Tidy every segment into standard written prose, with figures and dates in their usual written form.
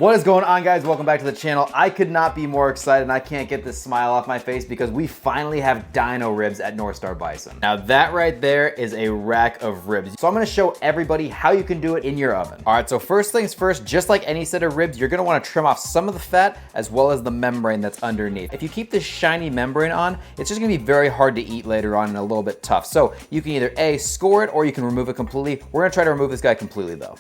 What is going on, guys? Welcome back to the channel. I could not be more excited and I can't get this smile off my face because we finally have dino ribs at Northstar Bison. Now that right there is a rack of ribs. So I'm gonna show everybody how you can do it in your oven. All right, so first things first, just like any set of ribs, you're gonna wanna trim off some of the fat as well as the membrane that's underneath. If you keep this shiny membrane on, it's just gonna be very hard to eat later on and a little bit tough. So you can either A, score it, or you can remove it completely. We're gonna try to remove this guy completely though.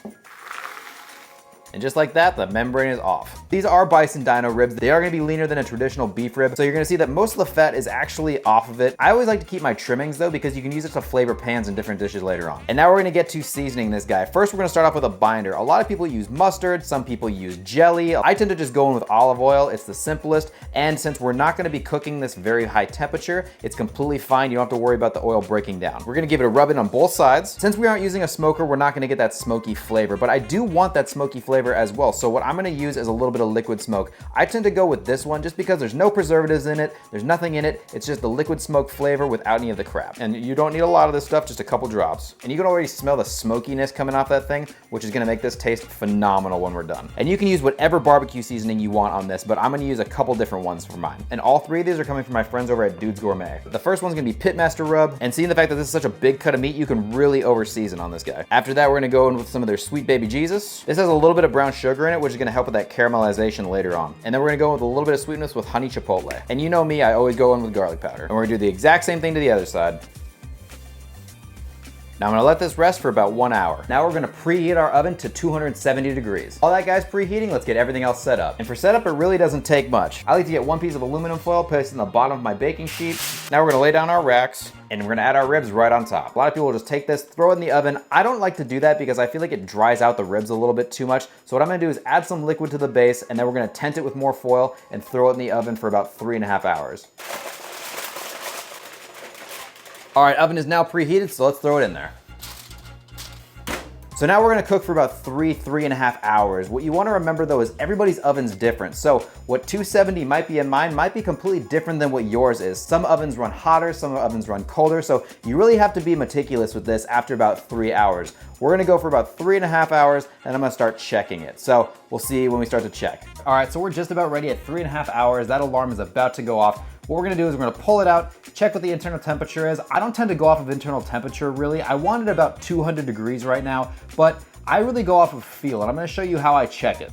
And just like that, the membrane is off. These are bison dino ribs. They are gonna be leaner than a traditional beef rib. So you're gonna see that most of the fat is actually off of it. I always like to keep my trimmings though, because you can use it to flavor pans in different dishes later on. And now we're gonna get to seasoning this guy. First, we're gonna start off with a binder. A lot of people use mustard, some people use jelly. I tend to just go in with olive oil. It's the simplest. And since we're not gonna be cooking this very high temperature, it's completely fine. You don't have to worry about the oil breaking down. We're gonna give it a rub in on both sides. Since we aren't using a smoker, we're not gonna get that smoky flavor, but I do want that smoky flavor as well. So what I'm gonna use is a little bit of liquid smoke. I tend to go with this one just because there's no preservatives in it, there's nothing in it, it's just the liquid smoke flavor without any of the crap. And you don't need a lot of this stuff, just a couple drops. And you can already smell the smokiness coming off that thing, which is gonna make this taste phenomenal when we're done. And you can use whatever barbecue seasoning you want on this, but I'm gonna use a couple different ones for mine. And all three of these are coming from my friends over at Dude's Gourmet. The first one's gonna be Pitmaster Rub, and seeing the fact that this is such a big cut of meat, you can really over season on this guy. After that, we're gonna go in with some of their Sweet Baby Jesus. This has a little bit of brown sugar in it, which is gonna help with that caramelization later on. And then we're gonna go with a little bit of sweetness with honey chipotle. And you know me, I always go in with garlic powder. And we're gonna do the exact same thing to the other side. Now I'm gonna let this rest for about 1 hour. Now we're gonna preheat our oven to 270 degrees. All that guys preheating, let's get everything else set up. And for setup, it really doesn't take much. I like to get one piece of aluminum foil, place it in the bottom of my baking sheet. Now we're gonna lay down our racks and we're gonna add our ribs right on top. A lot of people will just take this, throw it in the oven. I don't like to do that because I feel like it dries out the ribs a little bit too much. So what I'm gonna do is add some liquid to the base and then we're gonna tent it with more foil and throw it in the oven for about 3.5 hours. All right, oven is now preheated, so let's throw it in there. So now we're gonna cook for about 3.5 hours. What you wanna remember though is everybody's oven's different. So what 270 might be in mine might be completely different than what yours is. Some ovens run hotter, some ovens run colder. So you really have to be meticulous with this after about 3 hours. We're gonna go for about 3.5 hours and I'm gonna start checking it. So we'll see when we start to check. All right, so we're just about ready at 3.5 hours. That alarm is about to go off. What we're gonna do is we're gonna pull it out, check what the internal temperature is. I don't tend to go off of internal temperature really. I want it about 200 degrees right now, but I really go off of feel, and I'm gonna show you how I check it.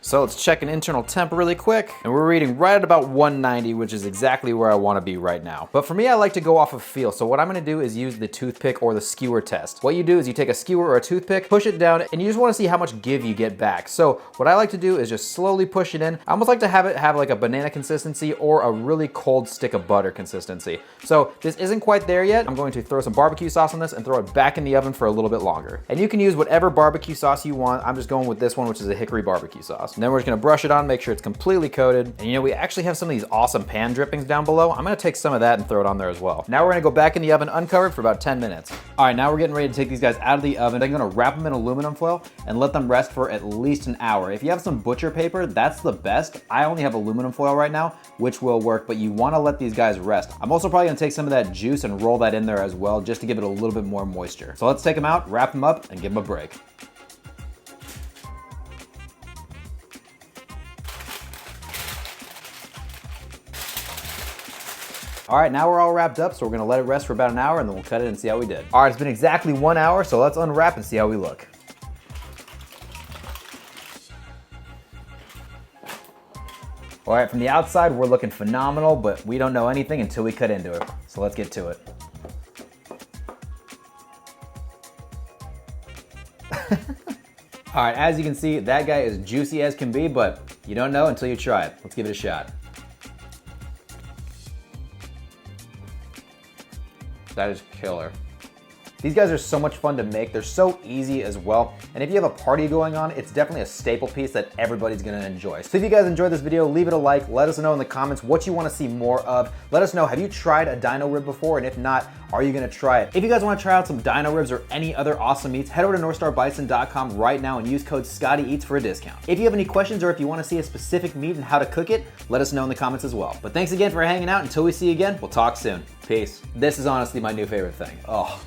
So let's check an internal temp really quick. And we're reading right at about 190, which is exactly where I wanna be right now. But for me, I like to go off of feel. So what I'm gonna do is use the toothpick or the skewer test. What you do is you take a skewer or a toothpick, push it down, and you just wanna see how much give you get back. So what I like to do is just slowly push it in. I almost like to have it have like a banana consistency or a really cold stick of butter consistency. So this isn't quite there yet. I'm going to throw some barbecue sauce on this and throw it back in the oven for a little bit longer. And you can use whatever barbecue sauce you want. I'm just going with this one, which is a hickory barbecue sauce. And then we're just gonna brush it on, make sure it's completely coated. And you know, we actually have some of these awesome pan drippings down below. I'm gonna take some of that and throw it on there as well. Now we're gonna go back in the oven uncovered for about 10 minutes. All right, now we're getting ready to take these guys out of the oven. I'm gonna wrap them in aluminum foil and let them rest for at least an hour. If you have some butcher paper, that's the best. I only have aluminum foil right now, which will work, but you wanna let these guys rest. I'm also probably gonna take some of that juice and roll that in there as well, just to give it a little bit more moisture. So let's take them out, wrap them up, and give them a break. All right, now we're all wrapped up, so we're gonna let it rest for about an hour and then we'll cut it and see how we did. All right, it's been exactly 1 hour, so let's unwrap and see how we look. All right, from the outside, we're looking phenomenal, but we don't know anything until we cut into it. So let's get to it. All right, as you can see, that guy is juicy as can be, but you don't know until you try it. Let's give it a shot. That is killer. These guys are so much fun to make. They're so easy as well. And if you have a party going on, it's definitely a staple piece that everybody's gonna enjoy. So if you guys enjoyed this video, leave it a like. Let us know in the comments what you wanna see more of. Let us know, have you tried a dino rib before? And if not, are you gonna try it? If you guys wanna try out some dino ribs or any other awesome meats, head over to northstarbison.com right now and use code ScottyEats for a discount. If you have any questions or if you wanna see a specific meat and how to cook it, let us know in the comments as well. But thanks again for hanging out. Until we see you again, we'll talk soon. Peace. This is honestly my new favorite thing. Oh.